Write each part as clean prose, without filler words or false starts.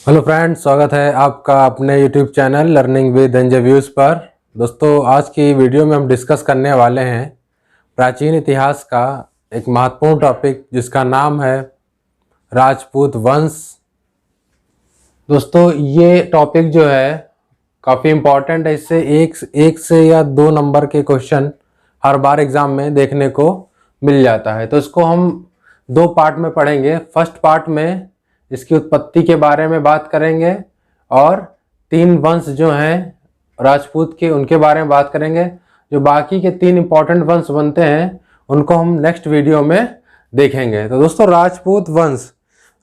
Hello friends, स्वागत है आपका अपने YouTube channel learning with NJ views पर। दोस्तों, आज की वीडियो में हम डिस्कस करने वाले हैं प्राचीन इतिहास का एक महत्वपूर्ण टॉपिक जिसका नाम है राजपूत वंश। दोस्तों, ये टॉपिक जो है काफ़ी इम्पॉर्टेंट है। इससे एक से या दो नंबर के क्वेश्चन हर बार एग्ज़ाम में देखने को मिल जाता है। तो इसको हम दो पार्ट में पढ़ेंगे। फर्स्ट पार्ट में इसकी उत्पत्ति के बारे में बात करेंगे और तीन वंश जो हैं राजपूत के उनके बारे में बात करेंगे। जो बाकी के तीन इंपॉर्टेंट वंश बनते हैं उनको हम नेक्स्ट वीडियो में देखेंगे। तो दोस्तों,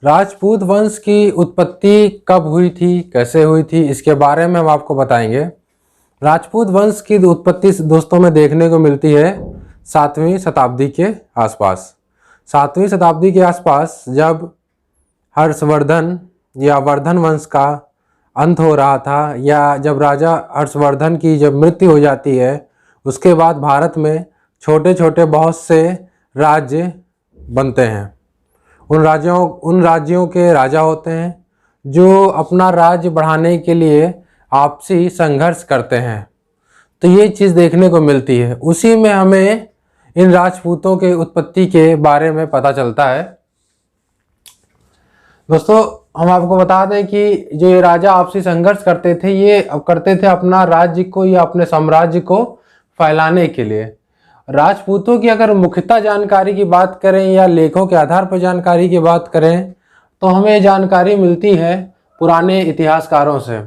राजपूत वंश की उत्पत्ति कब हुई थी, कैसे हुई थी, इसके बारे में हम आपको बताएंगे। राजपूत वंश की उत्पत्ति दोस्तों में देखने को मिलती है 7वीं शताब्दी के आसपास। 7वीं शताब्दी के आसपास जब हर्षवर्धन या वर्धन वंश का अंत हो रहा था, या जब राजा हर्षवर्धन की जब मृत्यु हो जाती है, उसके बाद भारत में छोटे छोटे बहुत से राज्य बनते हैं। उन राज्यों के राजा होते हैं जो अपना राज्य बढ़ाने के लिए आपसी संघर्ष करते हैं। तो ये चीज़ देखने को मिलती है। उसी में हमें इन राजपूतों के उत्पत्ति के बारे में पता चलता है। दोस्तों, हम आपको बता दें कि जो ये राजा आपसी संघर्ष करते थे, ये करते थे अपना राज्य को या अपने साम्राज्य को फैलाने के लिए। राजपूतों की अगर मुख्यतः जानकारी की बात करें या लेखों के आधार पर जानकारी की बात करें तो हमें जानकारी मिलती है पुराने इतिहासकारों से।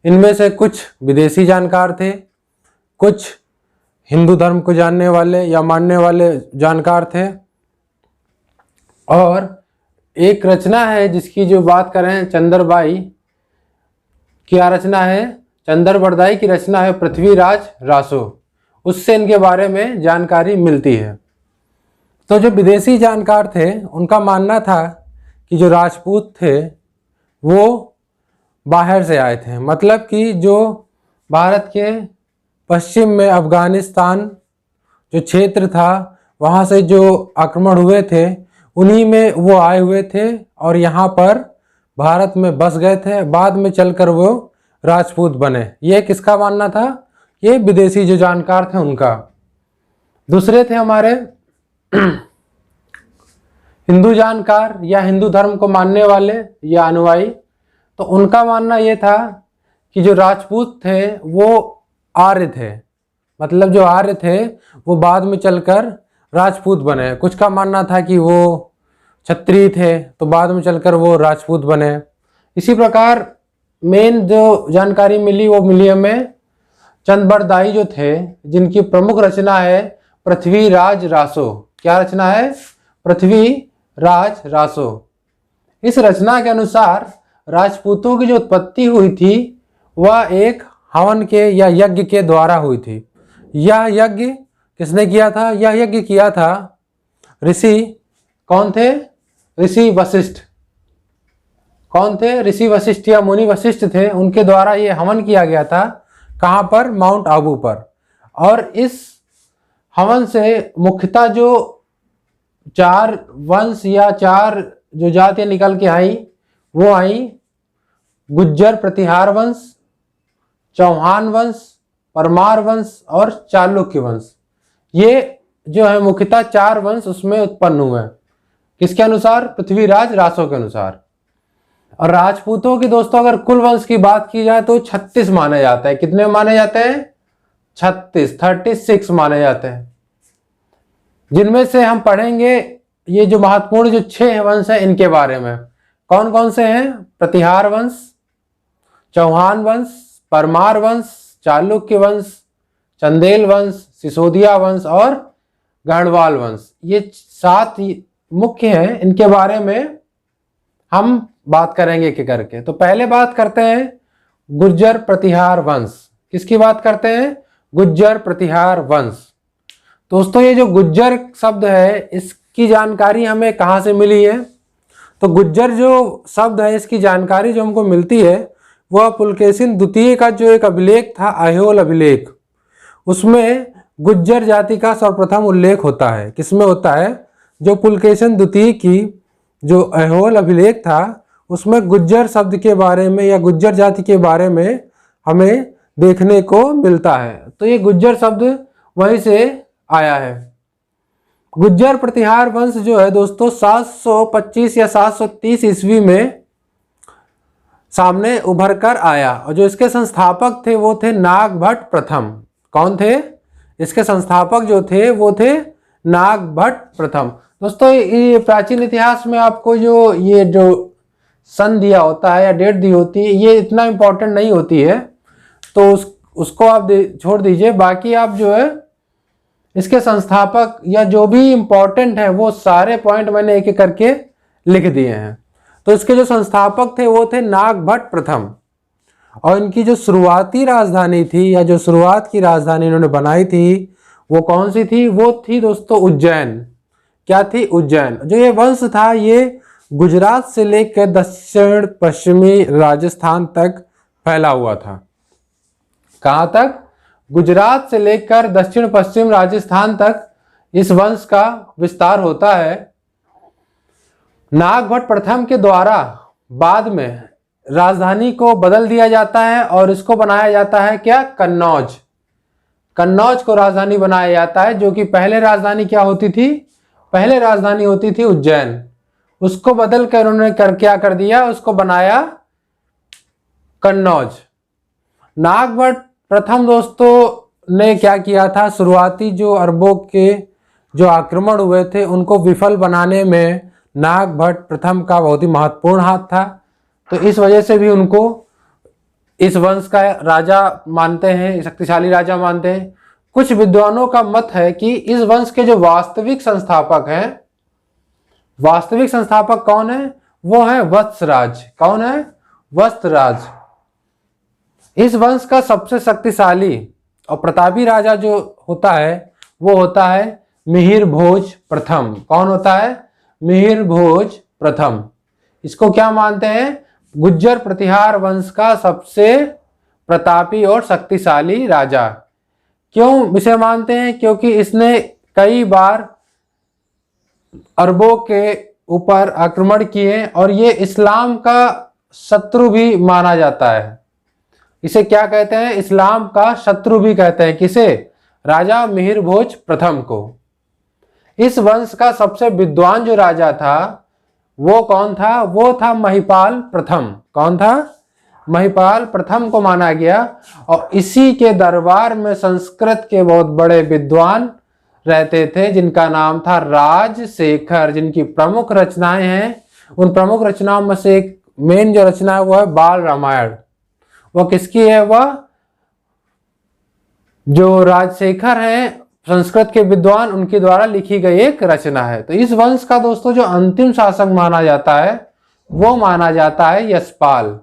इनमें से कुछ विदेशी जानकार थे, कुछ हिंदू धर्म को जानने वाले या मानने वाले जानकार थे, और एक रचना है जिसकी जो बात करें चंद्रबाई, क्या रचना है? चंद्रबरदाई की रचना है पृथ्वीराज रासो। उससे इनके बारे में जानकारी मिलती है। तो जो विदेशी जानकार थे उनका मानना था कि जो राजपूत थे वो बाहर से आए थे। मतलब कि जो भारत के पश्चिम में अफगानिस्तान जो क्षेत्र था वहाँ से जो आक्रमण हुए थे उन्हीं में वो आए हुए थे और यहाँ पर भारत में बस गए थे। बाद में चलकर वो राजपूत बने। ये किसका मानना था? ये विदेशी जो जानकार थे उनका। दूसरे थे हमारे हिंदू जानकार या हिंदू धर्म को मानने वाले या अनुयायी। तो उनका मानना ये था कि जो राजपूत थे वो आर्य थे। मतलब जो आर्य थे वो बाद में चलकर राजपूत बने। कुछ का मानना था कि वो क्षत्रिय थे तो बाद में चलकर वो राजपूत बने। इसी प्रकार मेन जो जानकारी मिली वो मिली हमें चंद्रबरदाई जो थे, जिनकी प्रमुख रचना है पृथ्वीराज रासो। क्या रचना है? पृथ्वीराज रासो। इस रचना के अनुसार राजपूतों की जो उत्पत्ति हुई थी वह एक हवन के या यज्ञ के द्वारा हुई थी। यह यज्ञ किसने किया था? यह यज्ञ किया था ऋषि। कौन थे? ऋषि वशिष्ठ। कौन थे? ऋषि वशिष्ठ या मुनि वशिष्ठ थे। उनके द्वारा ये हवन किया गया था। कहाँ पर? माउंट आबू पर। और इस हवन से मुख्यतः जो चार वंश या चार जो जातियां निकल के आई वो आई गुज्जर प्रतिहार वंश, चौहान वंश, परमार वंश और चालुक्य वंश। ये जो है मुख्यतः चार वंश उसमें उत्पन्न हुए। किसके अनुसार? पृथ्वीराज रासो के अनुसार। और राजपूतों की दोस्तों अगर कुल वंश की बात की जाए तो 36 माने जाते हैं। कितने माने जाते हैं? 36 माने जाते हैं। जिनमें से हम पढ़ेंगे ये जो महत्वपूर्ण जो 6 वंश है इनके बारे में। कौन कौन से हैं? प्रतिहार वंश, चौहान वंश, परमार वंश, चालुक्य वंश, चंदेल वंश, सिसोदिया वंश और गढ़वाल वंश। ये 7 मुख्य हैं। इनके बारे में हम बात करेंगे एक करके। तो पहले बात करते हैं गुज्जर प्रतिहार वंश। किसकी बात करते हैं? गुज्जर प्रतिहार वंश। दोस्तों, ये जो गुज्जर शब्द है इसकी जानकारी हमें कहाँ से मिली है? तो गुज्जर जो शब्द है इसकी जानकारी जो हमको मिलती है वह पुलकेशिन द्वितीय का जो एक अभिलेख था, ऐहोल अभिलेख, उसमें गुज्जर जाति का सर्वप्रथम उल्लेख होता है। किसमें होता है? जो पुलकेशिन द्वितीय की जो ऐहोल अभिलेख था उसमें गुज्जर शब्द के बारे में या गुज्जर जाति के बारे में हमें देखने को मिलता है। तो ये गुज्जर शब्द वहीं से आया है। गुज्जर प्रतिहार वंश जो है दोस्तों 725 या 730 ईस्वी में सामने उभर कर आया और जो इसके संस्थापक थे वो थे नागभट्ट प्रथम। कौन थे? इसके संस्थापक जो थे वो थे नागभट्ट प्रथम। दोस्तों ये प्राचीन इतिहास में आपको जो सन दिया होता है या डेट दी होती है ये इतना इम्पोर्टेंट नहीं होती है, तो उसको आप छोड़ दीजिए। बाकी आप जो है इसके संस्थापक या जो भी इम्पोर्टेंट है वो सारे पॉइंट मैंने एक एक करके लिख दिए हैं। तो इसके जो संस्थापक थे वो थे नागभट्ट प्रथम और इनकी जो शुरुआती राजधानी थी या जो शुरुआत की राजधानी इन्होंने बनाई थी वो कौन सी थी? वो थी दोस्तों उज्जैन। क्या थी? उज्जैन। जो ये वंश था ये गुजरात से लेकर दक्षिण पश्चिमी राजस्थान तक फैला हुआ था। कहां तक? गुजरात से लेकर दक्षिण पश्चिम राजस्थान तक इस वंश का विस्तार होता है। नागभट्ट प्रथम के द्वारा बाद में राजधानी को बदल दिया जाता है और इसको बनाया जाता है क्या? कन्नौज। कन्नौज को राजधानी बनाया जाता है, जो कि पहले राजधानी क्या होती थी? पहले राजधानी होती थी उज्जैन। उसको बदल कर उन्होंने क्या कर दिया? उसको बनाया कन्नौज। नागभट्ट प्रथम दोस्तों ने क्या किया था? शुरुआती जो अरबों के जो आक्रमण हुए थे उनको विफल बनाने में नागभट्ट प्रथम का बहुत ही महत्वपूर्ण हाथ था। तो इस वजह से भी उनको इस वंश का राजा मानते हैं, शक्तिशाली राजा मानते हैं। कुछ विद्वानों का मत है कि इस वंश के जो वास्तविक संस्थापक हैं, वास्तविक संस्थापक कौन है? वो है वत्सराज। कौन है? वत्सराज। इस वंश का सबसे शक्तिशाली और प्रतापी राजा जो होता है वो होता है मिहिर भोज प्रथम। कौन होता है? मिहिर भोज प्रथम। इसको क्या मानते हैं? गुज्जर प्रतिहार वंश का सबसे प्रतापी और शक्तिशाली राजा। क्यों इसे मानते हैं? क्योंकि इसने कई बार अरबों के ऊपर आक्रमण किए और ये इस्लाम का शत्रु भी माना जाता है। इसे क्या कहते हैं? इस्लाम का शत्रु भी कहते हैं। किसे? राजा मिहिर भोज प्रथम को। इस वंश का सबसे विद्वान जो राजा था वो कौन था? वो था महिपाल प्रथम। कौन था? महिपाल प्रथम को माना गया और इसी के दरबार में संस्कृत के बहुत बड़े विद्वान रहते थे जिनका नाम था राजशेखर, जिनकी प्रमुख रचनाएं हैं। उन प्रमुख रचनाओं में से एक मेन जो रचना है वो है बाल रामायण। वह किसकी है? वह जो राजशेखर हैं संस्कृत के विद्वान, उनके द्वारा लिखी गई एक रचना है। तो इस वंश का दोस्तों जो अंतिम शासक माना जाता है वो माना जाता है यशपाल।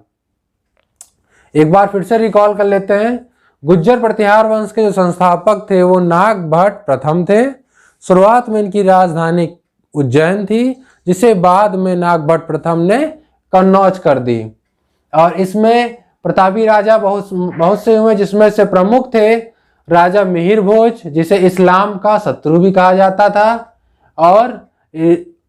एक बार फिर से रिकॉल कर लेते हैं। गुज्जर प्रतिहार वंश के जो संस्थापक थे वो नागभट्ट प्रथम थे। शुरुआत में इनकी राजधानी उज्जैन थी, जिसे बाद में नागभट्ट प्रथम ने कन्नौज कर दी। और इसमें प्रतापी राजा बहुत से हुए, जिसमें से प्रमुख थे राजा मिहिर भोज, जिसे इस्लाम का शत्रु भी कहा जाता था,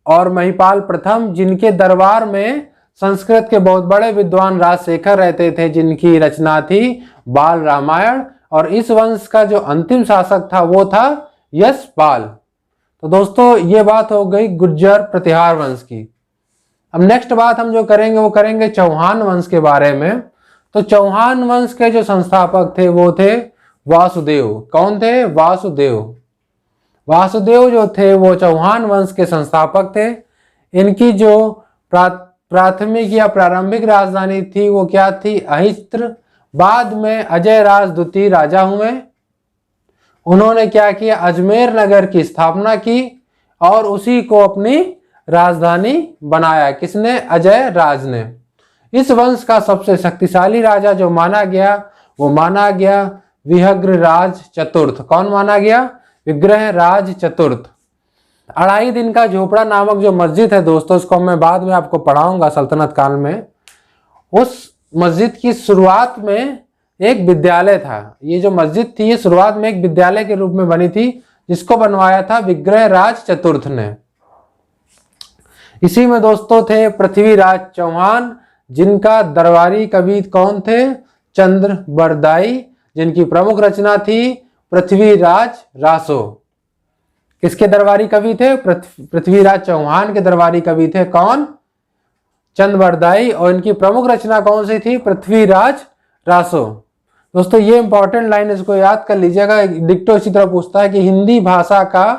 और महिपाल प्रथम, जिनके दरबार में संस्कृत के बहुत बड़े विद्वान राजशेखर रहते थे, जिनकी रचना थी बाल रामायण। और इस वंश का जो अंतिम शासक था वो था यशपाल। तो दोस्तों ये बात हो गई गुज्जर प्रतिहार वंश की। अब नेक्स्ट बात हम जो करेंगे वो करेंगे चौहान वंश के बारे में। तो चौहान वंश के जो संस्थापक थे वो थे वासुदेव। कौन थे? वासुदेव। वासुदेव जो थे वो चौहान वंश के संस्थापक थे। इनकी जो प्राथमिक या प्रारंभिक राजधानी थी वो क्या थी? अहिस्त्र। बाद में अजय राज द्वितीय राजा हुए। उन्होंने क्या किया? अजमेर नगर की स्थापना की और उसी को अपनी राजधानी बनाया। किसने? अजय राज ने। इस वंश का सबसे शक्तिशाली राजा जो माना गया वो माना गया विग्रहराज चतुर्थ। कौन माना गया? विग्रहराज चतुर्थ। 2.5 दिन का झोपड़ा नामक जो मस्जिद है दोस्तों, उसको मैं बाद में आपको पढ़ाऊंगा सल्तनत काल में। उस मस्जिद की शुरुआत में एक विद्यालय था। ये जो मस्जिद थी ये शुरुआत में एक विद्यालय के रूप में बनी थी, जिसको बनवाया था विग्रहराज चतुर्थ ने। इसी में दोस्तों थे पृथ्वीराज चौहान, जिनका दरबारी कवि कौन थे? चंद्रबरदाई, जिनकी प्रमुख रचना थी पृथ्वीराज रासो। किसके दरबारी कवि थे? पृथ्वीराज चौहान के दरबारी कवि थे कौन? चंद्रबरदाई। और इनकी प्रमुख रचना कौन सी थी? पृथ्वीराज रासो। दोस्तों ये इंपॉर्टेंट लाइन, इसको याद कर लीजिएगा। डिक्टो इसी तरह पूछता है कि हिंदी भाषा का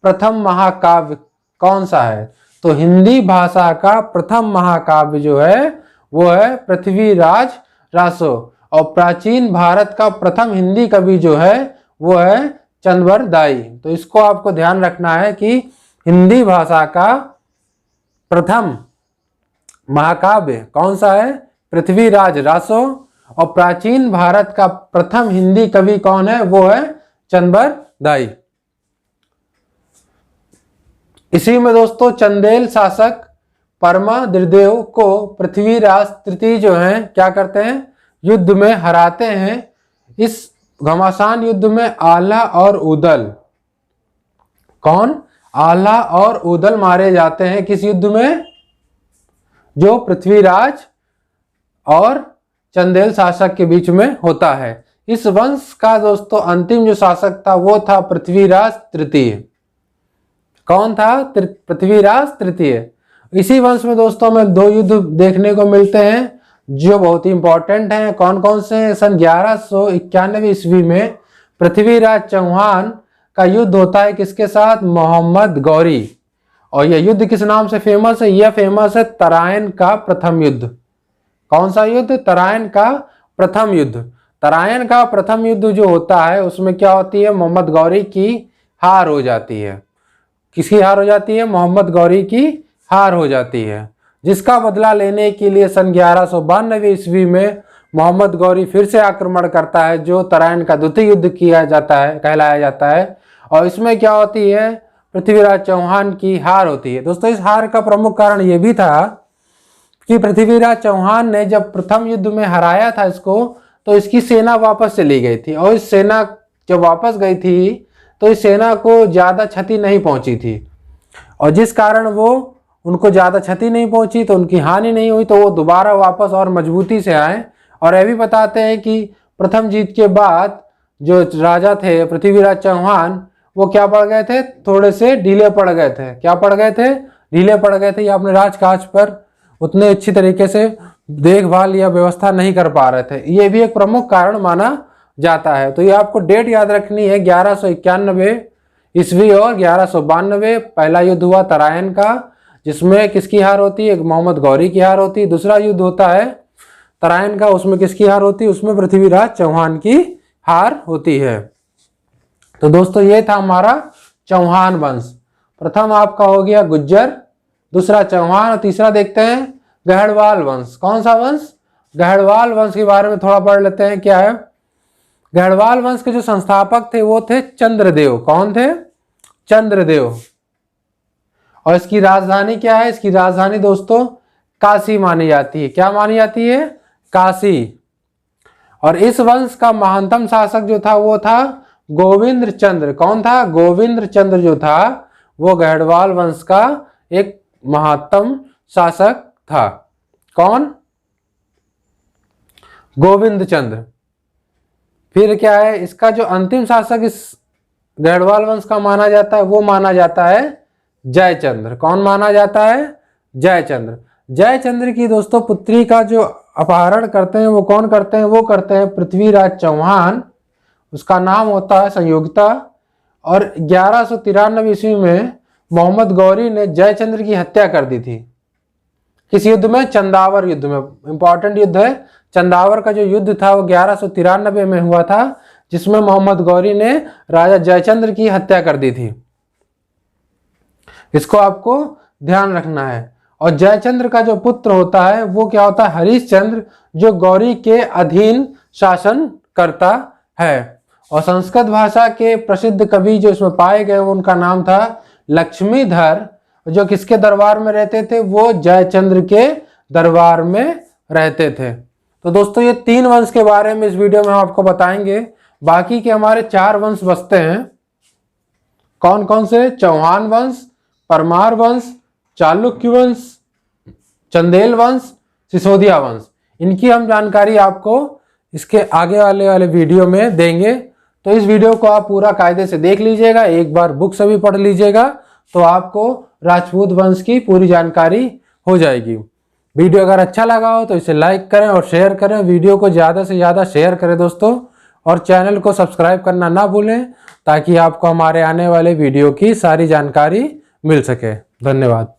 प्रथम महाकाव्य कौन सा है? तो हिंदी भाषा का प्रथम महाकाव्य जो है वो है पृथ्वीराज रासो। और प्राचीन भारत का प्रथम हिंदी कवि जो है वो है चंद्रबरदाई। तो इसको आपको ध्यान रखना है कि हिंदी भाषा का प्रथम महाकाव्य कौन सा है? पृथ्वीराज रासो। और प्राचीन भारत का प्रथम हिंदी कवि कौन है? वो है चंद्रबरदाई। इसी में दोस्तों चंदेल शासक परमादिदेव को पृथ्वीराज तृतीय जो हैं क्या करते हैं? युद्ध में हराते हैं। इस घमासान युद्ध में आला और उदल, कौन? आला और उदल मारे जाते हैं किस युद्ध में? जो पृथ्वीराज और चंदेल शासक के बीच में होता है। इस वंश का दोस्तों अंतिम जो शासक था वो था पृथ्वीराज तृतीय। कौन था? पृथ्वीराज तृतीय। इसी वंश में दोस्तों में दो युद्ध देखने को मिलते हैं जो बहुत ही इंपॉर्टेंट हैं। कौन कौन से हैं? सन 1191 ईस्वी में पृथ्वीराज चौहान का युद्ध होता है किसके साथ? मोहम्मद गौरी। और यह युद्ध किस नाम से फेमस है? यह फेमस है तराइन का प्रथम युद्ध। कौन सा युद्ध? तराइन का प्रथम युद्ध। तराइन का प्रथम युद्ध जो होता है उसमें क्या होती है? मोहम्मद गौरी की हार हो जाती है। किसकी हार हो जाती है? मोहम्मद गौरी की हार हो जाती है, जिसका बदला लेने के लिए सन 1192 ईस्वी में मोहम्मद गौरी फिर से आक्रमण करता है, जो तराइन का द्वितीय युद्ध किया जाता है, कहलाया जाता है। और इसमें क्या होती है? पृथ्वीराज चौहान की हार होती है। दोस्तों इस हार का प्रमुख कारण यह भी था कि पृथ्वीराज चौहान ने जब प्रथम युद्ध में हराया था इसको, तो इसकी सेना वापस चली गई थी। और इस सेना जब वापस गई थी तो इस सेना को ज़्यादा क्षति नहीं पहुंची थी, और जिस कारण वो उनको ज़्यादा क्षति नहीं पहुंची तो उनकी हानि नहीं हुई, तो वो दोबारा वापस और मजबूती से आए। और यह भी बताते हैं कि प्रथम जीत के बाद जो राजा थे पृथ्वीराज चौहान, वो क्या पड़ गए थे? थोड़े से ढीले पड़ गए थे। क्या पड़ गए थे? ढीले पड़ गए थे। ये अपने राजकाज पर उतने अच्छी तरीके से देखभाल या व्यवस्था नहीं कर पा रहे थे। ये भी एक प्रमुख कारण माना जाता है। तो ये आपको डेट याद रखनी है, 1191 ईस्वी और 1192 पहला युद्ध हुआ तराइन का, जिसमें किसकी हार होती है? मोहम्मद गौरी की हार होती है। दूसरा युद्ध होता है तराइन का, उसमें किसकी हार होती है? उसमें पृथ्वीराज चौहान की हार होती है। तो दोस्तों ये था हमारा चौहान वंश। प्रथम आपका हो गया गुज्जर, दूसरा चौहान, और तीसरा देखते हैं गहड़वाल वंश। कौन सा वंश? गहड़वाल वंश के बारे में थोड़ा पढ़ लेते हैं। क्या है? गहड़वाल वंश के जो संस्थापक थे वो थे चंद्रदेव। कौन थे? चंद्रदेव। और इसकी राजधानी क्या है? इसकी राजधानी दोस्तों काशी मानी जाती है। क्या मानी जाती है? काशी। और इस वंश का महानतम शासक जो था वो था गोविंद चंद्र। कौन था? गोविंद चंद्र जो था वो गहड़वाल वंश का एक महत्तम शासक था। कौन? गोविंद चंद्र। फिर क्या है? इसका जो अंतिम शासक इस गहड़वाल वंश का माना जाता है वो माना जाता है जयचंद्र। कौन माना जाता है? जयचंद्र। जयचंद्र की दोस्तों पुत्री का जो अपहरण करते हैं वो कौन करते हैं? वो करते हैं पृथ्वीराज चौहान। उसका नाम होता है संयोगिता। और 1193 ईस्वी में मोहम्मद गौरी ने जयचंद्र की हत्या कर दी थी। किस युद्ध में? चंदावर युद्ध में। इंपॉर्टेंट युद्ध है। चंदावर का जो युद्ध था वो 1193 में हुआ था, जिसमें मोहम्मद गौरी ने राजा जयचंद्र की हत्या कर दी थी। इसको आपको ध्यान रखना है। और जयचंद्र का जो पुत्र होता है वो क्या होता है? हरिश्चंद्र, जो गौरी के अधीन शासन करता है। और संस्कृत भाषा के प्रसिद्ध कवि जो इसमें पाए गए उनका नाम था लक्ष्मीधर, जो किसके दरबार में रहते थे? वो जयचंद्र के दरबार में रहते थे। तो दोस्तों ये 3 वंश के बारे में इस वीडियो में हम आपको बताएंगे। बाकी के हमारे 4 वंश बचते हैं। कौन कौन से? चौहान वंश, परमार वंश, चालुक्य वंश, चंदेल वंश, सिसोदिया वंश, इनकी हम जानकारी आपको इसके आगे वाले वीडियो में देंगे। तो इस वीडियो को आप पूरा कायदे से देख लीजिएगा, एक बार बुक से भी पढ़ लीजिएगा, तो आपको राजपूत वंश की पूरी जानकारी हो जाएगी। वीडियो अगर अच्छा लगा हो तो इसे लाइक करें और शेयर करें, वीडियो को ज़्यादा से ज़्यादा शेयर करें दोस्तों, और चैनल को सब्सक्राइब करना ना भूलें ताकि आपको हमारे आने वाले वीडियो की सारी जानकारी मिल सके। धन्यवाद।